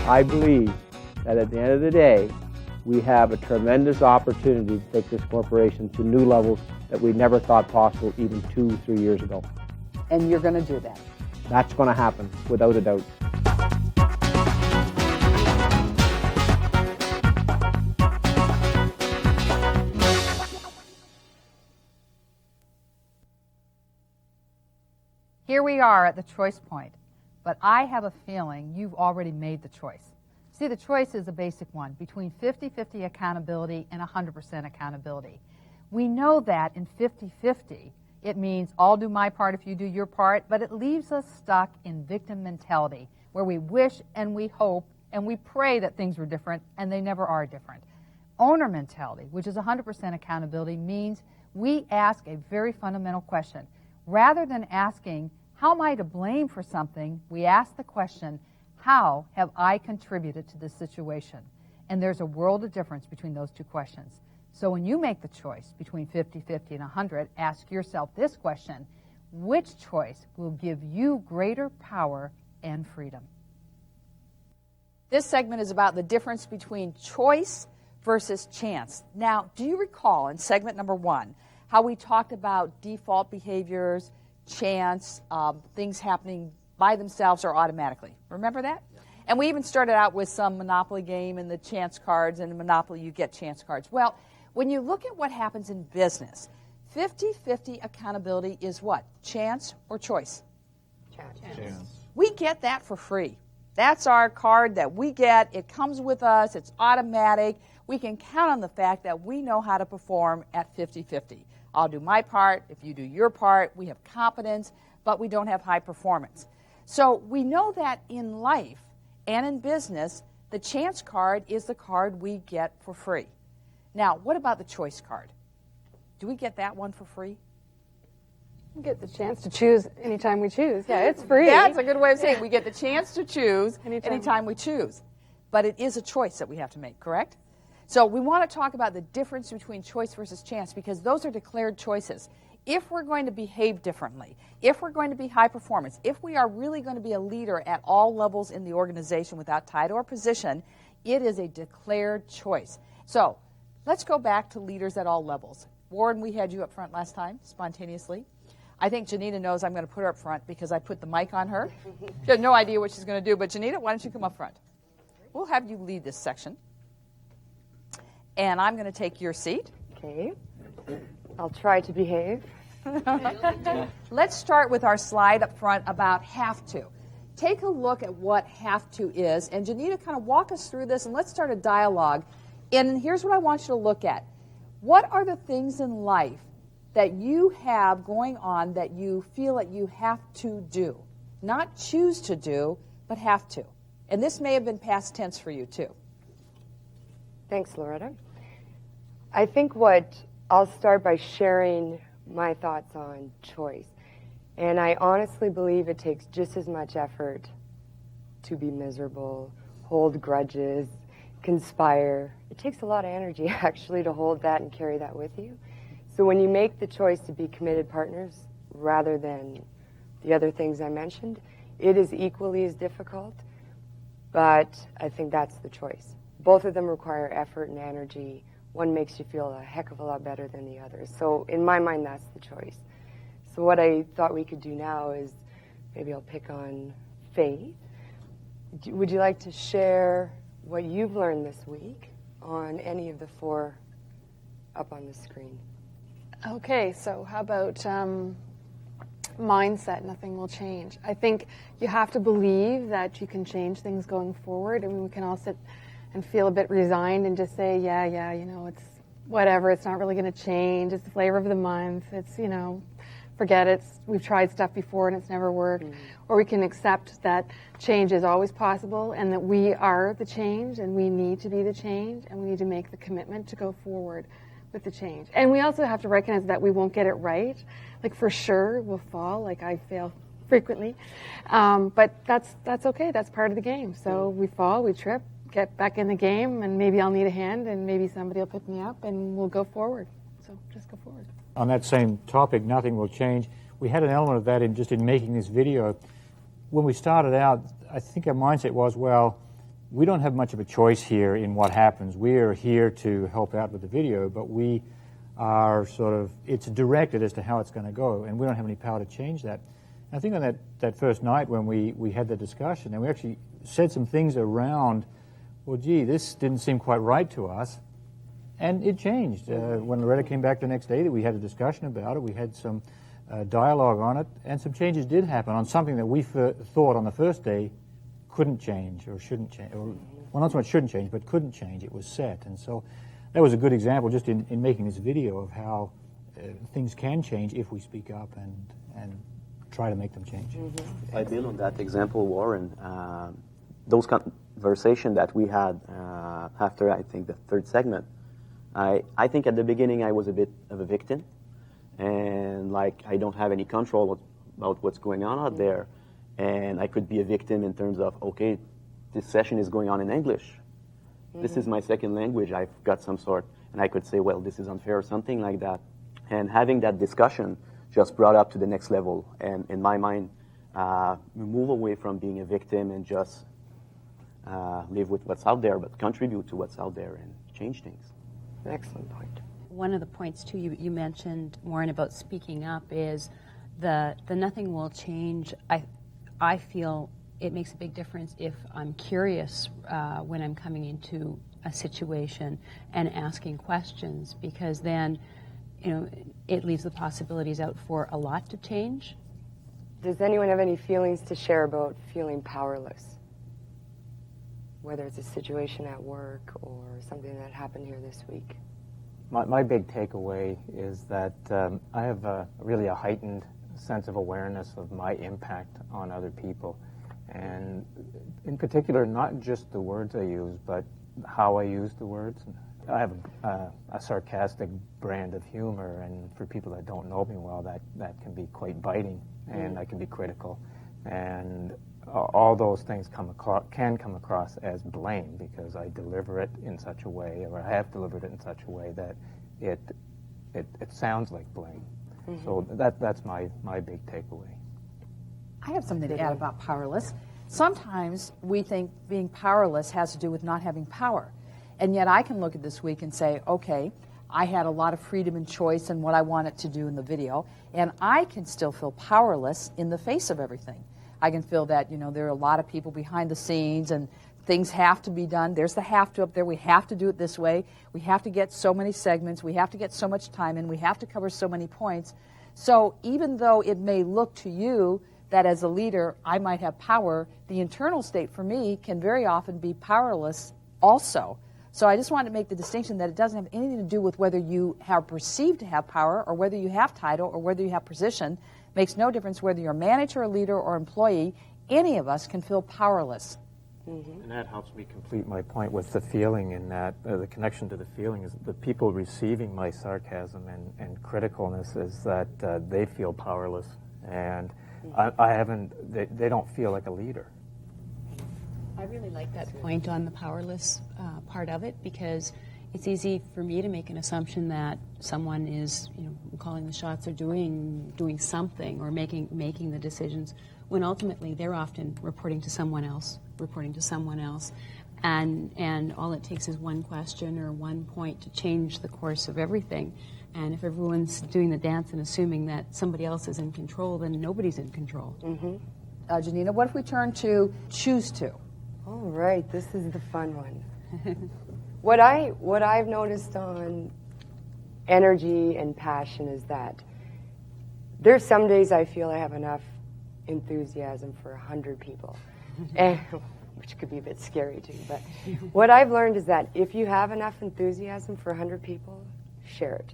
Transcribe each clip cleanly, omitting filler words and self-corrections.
I believe that at the end of the day, we have a tremendous opportunity to take this corporation to new levels that we never thought possible even 2-3 years ago. And you're going to do that? That's going to happen, without a doubt. Here we are at the choice point, but I have a feeling you've already made the choice. See, the choice is a basic one, between 50-50 accountability and 100% accountability. We know that in 50-50, it means I'll do my part if you do your part, but it leaves us stuck in victim mentality, where we wish and we hope and we pray that things were different, and they never are different. Owner mentality, which is 100% accountability, means we ask a very fundamental question. Rather than asking, how am I to blame for something, we ask the question, how have I contributed to this situation? And there's a world of difference between those two questions. So when you make the choice between 50-50 and 100, ask yourself this question: which choice will give you greater power and freedom? This segment is about the difference between choice versus chance. Now, do you recall in segment number 1 how we talked about default behaviors, chance, things happening by themselves or automatically? Remember that? Yeah. And we even started out with some Monopoly game and the chance cards, and in Monopoly you get chance cards. Well, when you look at what happens in business, 50-50 accountability is what? Chance or choice? Chance. We get that for free. That's our card that we get. It comes with us. It's automatic. We can count on the fact that we know how to perform at 50-50. I'll do my part. If you do your part, we have competence, but we don't have high performance. So we know that in life and in business, the chance card is the card we get for free. Now, what about the choice card? Do we get that one for free? We get the chance to choose anytime we choose. Yeah, it's free. That's a good way of saying it. We get the chance to choose anytime we choose. But it is a choice that we have to make, correct? So we want to talk about the difference between choice versus chance, because those are declared choices. If we're going to behave differently, if we're going to be high performance, if we are really going to be a leader at all levels in the organization without title or position, it is a declared choice. So let's go back to leaders at all levels. Warren, we had you up front last time, spontaneously. I think Janita knows I'm going to put her up front because I put the mic on her. She has no idea what she's going to do, but Janita, why don't you come up front? We'll have you lead this section. And I'm going to take your seat. Okay. I'll try to behave. Let's start with our slide up front about have to. Take a look at what have to is, and Janita, kind of walk us through this, and let's start a dialogue. And here's what I want you to look at. What are the things in life that you have going on that you feel that you have to do? Not choose to do, but have to. And this may have been past tense for you, too. Thanks, Loretta. I think I'll start by sharing my thoughts on choice. And I honestly believe it takes just as much effort to be miserable, hold grudges, conspire. It takes a lot of energy, actually, to hold that and carry that with you. So when you make the choice to be committed partners rather than the other things I mentioned, it is equally as difficult, but I think that's the choice. Both of them require effort and energy. One makes you feel a heck of a lot better than the other. So in my mind, that's the choice. So what I thought we could do now is maybe I'll pick on Faith. Would you like to share what you've learned this week on any of the 4 up on the screen? Okay, so how about mindset? Nothing will change. I think you have to believe that you can change things going forward. I mean, we can all sit and feel a bit resigned and just say, yeah, you know, it's whatever, it's not really going to change, it's the flavor of the month, it's, you know, forget it, we've tried stuff before and it's never worked. Or we can accept that change is always possible and that we are the change and we need to be the change and we need to make the commitment to go forward with the change. And we also have to recognize that we won't get it right. Like, for sure, we'll fall, like I fail frequently. But that's okay, that's part of the game. So we fall, we trip, get back in the game, and maybe I'll need a hand, and maybe somebody will pick me up, and we'll go forward. So just go forward. On that same topic, nothing will change. We had an element of that in making this video. When we started out, I think our mindset was, well, we don't have much of a choice here in what happens. We are here to help out with the video, but we are it's directed as to how it's going to go, and we don't have any power to change that. And I think on that first night when we had the discussion, and we actually said some things around, well, gee, this didn't seem quite right to us, and it changed. When Loretta came back the next day, that we had a discussion about it, we had some dialogue on it, and some changes did happen on something that we thought on the first day couldn't change or shouldn't change, or well, not so much shouldn't change, but couldn't change. It was set, and so that was a good example just in making this video of how things can change if we speak up and try to make them change. If I build on that example, Warren, those conversations that we had after, I think, the third segment, I think at the beginning I was a bit of a victim, and like I don't have any control about what's going on out there, and I could be a victim in terms of, okay, this session is going on in English. This is my second language. I've got some sort, and I could say, well, this is unfair or something like that. And having that discussion just brought up to the next level, and in my mind, move away from being a victim and just live with what's out there, but contribute to what's out there and change things. Excellent point. One of the points, too, you mentioned, Warren, about speaking up is the nothing will change. I feel it makes a big difference if I'm curious when I'm coming into a situation and asking questions, because then, it leaves the possibilities out for a lot to change. Does anyone have any feelings to share about feeling powerless? Whether it's a situation at work or something that happened here this week. My big takeaway is that I have really a heightened sense of awareness of my impact on other people. And in particular, not just the words I use, but how I use the words. I have a sarcastic brand of humor, and for people that don't know me well, that can be quite biting, and I can be critical. And all those things can come across as blame, because I deliver it in such a way, or I have delivered it in such a way that it sounds like blame. So that's my big takeaway. I have something to add about powerless. Sometimes we think being powerless has to do with not having power. And yet I can look at this week and say, okay, I had a lot of freedom and choice in what I wanted to do in the video, and I can still feel powerless in the face of everything. I can feel that, there are a lot of people behind the scenes and things have to be done. There's the have to up there. We have to do it this way. We have to get so many segments. We have to get so much time in. We have to cover so many points. So even though it may look to you that as a leader I might have power, the internal state for me can very often be powerless also. So I just wanted to make the distinction that it doesn't have anything to do with whether you are perceived to have power or whether you have title or whether you have position. It makes no difference whether you're a manager, a leader, or employee. Any of us can feel powerless. And that helps me complete my point with the feeling, in that the connection to the feeling is the people receiving my sarcasm and criticalness is that they feel powerless, and they don't feel like a leader. I really like that point on the powerless part of it, because it's easy for me to make an assumption that someone is, calling the shots or doing something or making the decisions, when ultimately they're often reporting to someone else, and all it takes is one question or one point to change the course of everything. And if everyone's doing the dance and assuming that somebody else is in control, then nobody's in control. Janina, what if we turn to choose to? All right, this is the fun one. What I've noticed on energy and passion is that there's some days I feel I have enough enthusiasm for 100 people, and, which could be a bit scary too. But what I've learned is that if you have enough enthusiasm for 100 people, share it,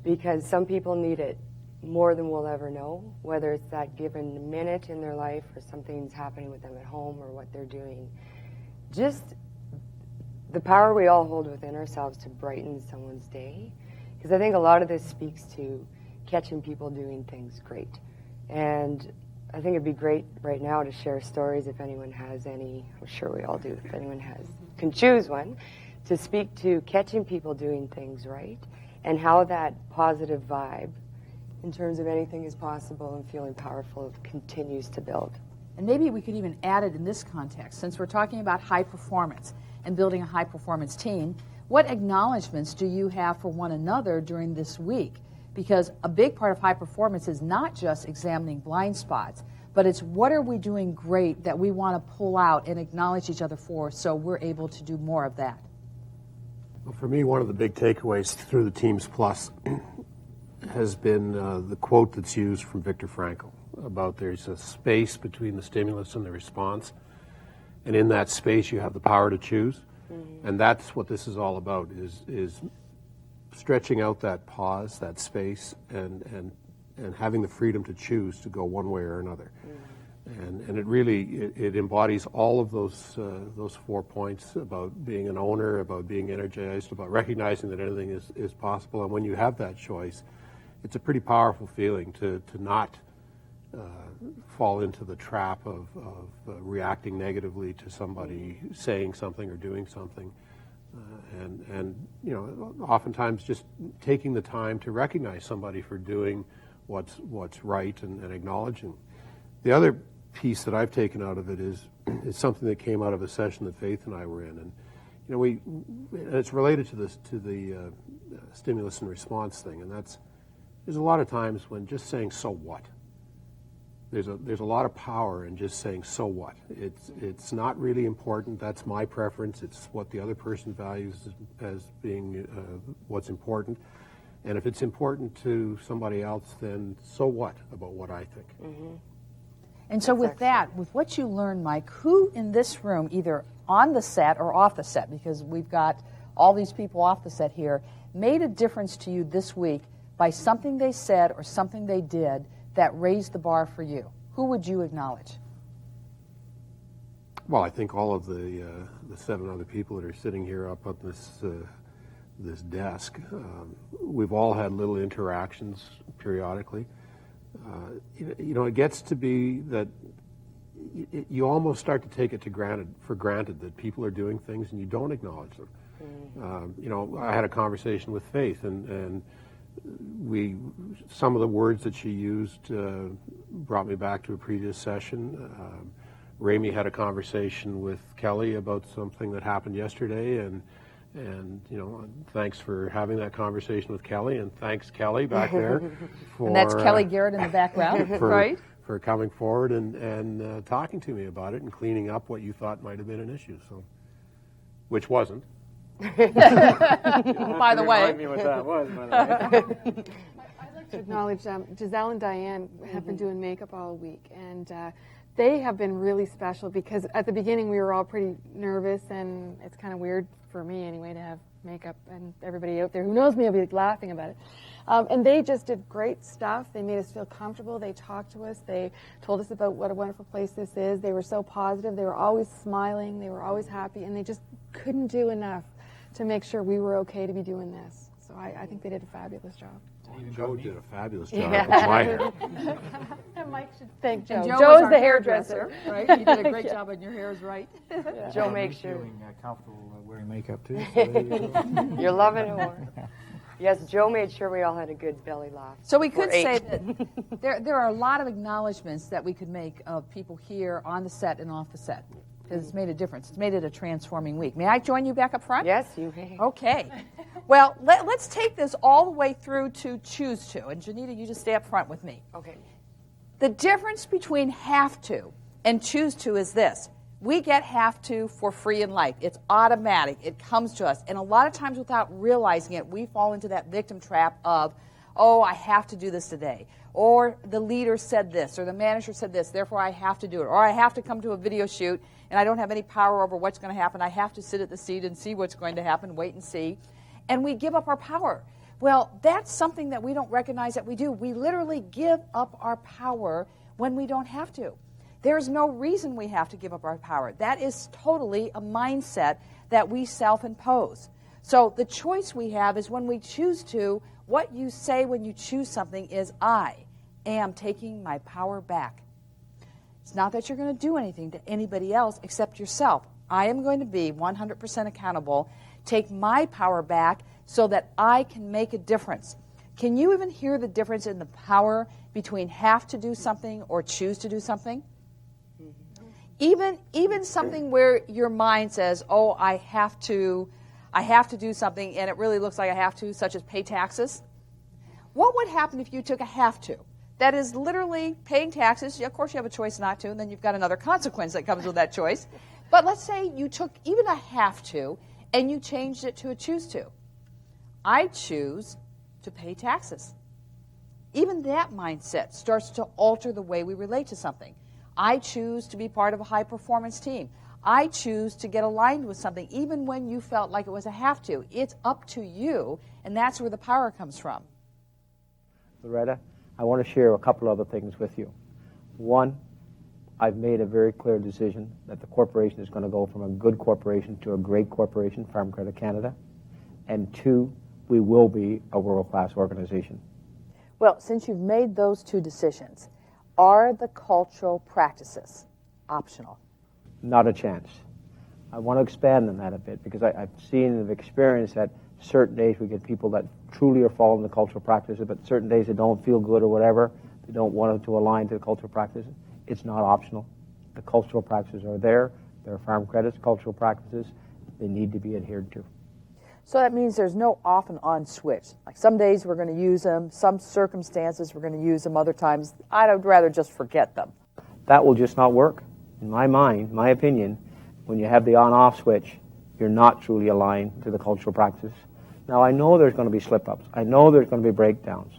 because some people need it more than we'll ever know, whether it's that given minute in their life or something's happening with them at home or what they're doing. Just the power we all hold within ourselves to brighten someone's day, because I think a lot of this speaks to catching people doing things great. And I think it'd be great right now to share stories if anyone has any. I'm sure we all do. If anyone can choose one, to speak to catching people doing things right and how that positive vibe in terms of anything is possible and feeling powerful continues to build. And maybe we could even add it in this context, since we're talking about high performance and building a high performance team. What acknowledgments do you have for one another during this week? Because a big part of high performance is not just examining blind spots, but it's what are we doing great that we want to pull out and acknowledge each other for, so we're able to do more of that. Well, for me, one of the big takeaways through the Teams Plus has been the quote that's used from Viktor Frankl about there's a space between the stimulus and the response, and in that space you have the power to choose. And that's what this is all about, is stretching out that pause, that space, and having the freedom to choose to go one way or another. And it really, it embodies all of those 4 points about being an owner, about being energized, about recognizing that anything is possible. And when you have that choice, it's a pretty powerful feeling to not fall into the trap of reacting negatively to somebody saying something or doing something. And you know, oftentimes just taking the time to recognize somebody for doing what's right and acknowledging. The other piece that I've taken out of it is something that came out of a session that Faith and I were in, and you know, it's related to the stimulus and response thing, and there's a lot of times when just saying "so what." There's a lot of power in just saying "so what." It's not really important. That's my preference. It's what the other person values as being what's important. And if it's important to somebody else, then so what about what I think? Mm-hmm. And so with that, with what you learned, Mike, who in this room, either on the set or off the set, because we've got all these people off the set here, made a difference to you this week by something they said or something they did that raised the bar for you? Who would you acknowledge? Well, I think all of the 7 other people that are sitting here up at this desk, we've all had little interactions periodically. You know, it gets to be that you almost start to take it for granted that people are doing things and you don't acknowledge them. You know, I had a conversation with Faith, and some of the words that she used brought me back to a previous session. Ramey had a conversation with Kelly about something that happened yesterday, and you know, thanks for having that conversation with Kelly, and thanks, Kelly, back there. And that's Kelly Garrett in the background, right? For coming forward and talking to me about it and cleaning up what you thought might have been an issue, so which wasn't. By the way. Remind me what that was, by the way. I'd like to acknowledge Giselle and Diane have been doing makeup all week, and they have been really special because at the beginning we were all pretty nervous, and it's kind of weird for me anyway to have makeup, and everybody out there who knows me will be laughing about it. And they just did great stuff. They made us feel comfortable. They talked to us. They told us about what a wonderful place this is. They were so positive. They were always smiling. They were always happy, and they just couldn't do enough to make sure we were okay to be doing this. So I think they did a fabulous job. Joe did a fabulous job with my hair. And Mike should thank Joe. And Joe Joe's was the our hairdresser. Right? You did a great job on your hair, is right. Joe makes sure. Feeling comfortable wearing makeup too. So there you go. You're loving it more. Yes, Joe made sure we all had a good belly laugh. So we could say that there are a lot of acknowledgments that we could make of people here on the set and off the set. Because it's made a difference. It's made it a transforming week. May I join you back up front? Yes, you may. Okay. Well, let's take this all the way through to choose to. And Janita, you just stay up front with me. Okay. The difference between have to and choose to is this. We get have to for free in life. It's automatic. It comes to us. And a lot of times without realizing it, we fall into that victim trap of, oh, I have to do this today. Or the leader said this, or the manager said this, therefore I have to do it. Or I have to come to a video shoot, and I don't have any power over what's going to happen. I have to sit at the seat and see what's going to happen, wait and see. And we give up our power. Well, that's something that we don't recognize that we do. We literally give up our power when we don't have to. There's no reason we have to give up our power. That is totally a mindset that we self-impose. So the choice we have is when we choose to, what you say when you choose something is, I am taking my power back. It's not that you're going to do anything to anybody else except yourself. I am going to be 100% accountable, take my power back so that I can make a difference. Can you even hear the difference in the power between have to do something or choose to do something? Even something where your mind says, oh, I have to do something, and it really looks like I have to, such as pay taxes. What would happen if you took a have to? That is literally paying taxes. Of course, you have a choice not to, and then you've got another consequence that comes with that choice. But let's say you took even a have to, and you changed it to a choose to. I choose to pay taxes. Even that mindset starts to alter the way we relate to something. I choose to be part of a high-performance team. I choose to get aligned with something, even when you felt like it was a have to. It's up to you, and that's where the power comes from. Loretta, I want to share a couple other things with you. One, I've made a very clear decision that the corporation is going to go from a good corporation to a great corporation, Farm Credit Canada. And two, we will be a world-class organization. Well, since you've made those two decisions, are the cultural practices optional? Not a chance. I want to expand on that a bit because I've seen and have experienced that certain days we get people that truly are following the cultural practices, but certain days they don't feel good or whatever. They don't want to align to the cultural practices. It's not optional. The cultural practices are there. They're Farm Credit's cultural practices. They need to be adhered to. So that means there's no off and on switch. Like some days we're going to use them, some circumstances we're going to use them, other times I'd rather just forget them. That will just not work. In my mind, my opinion, when you have the on-off switch, you're not truly aligned to the cultural practices. Now, I know there's going to be slip-ups. I know there's going to be breakdowns.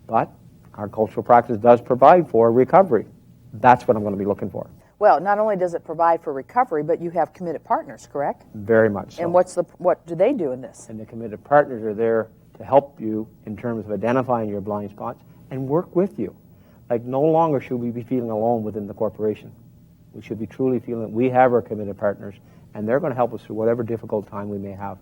But our cultural practice does provide for recovery. That's what I'm going to be looking for. Well, not only does it provide for recovery, but you have committed partners, correct? Very much so. And what do they do in this? And the committed partners are there to help you in terms of identifying your blind spots and work with you. Like, no longer should we be feeling alone within the corporation. We should be truly feeling that we have our committed partners, and they're going to help us through whatever difficult time we may have.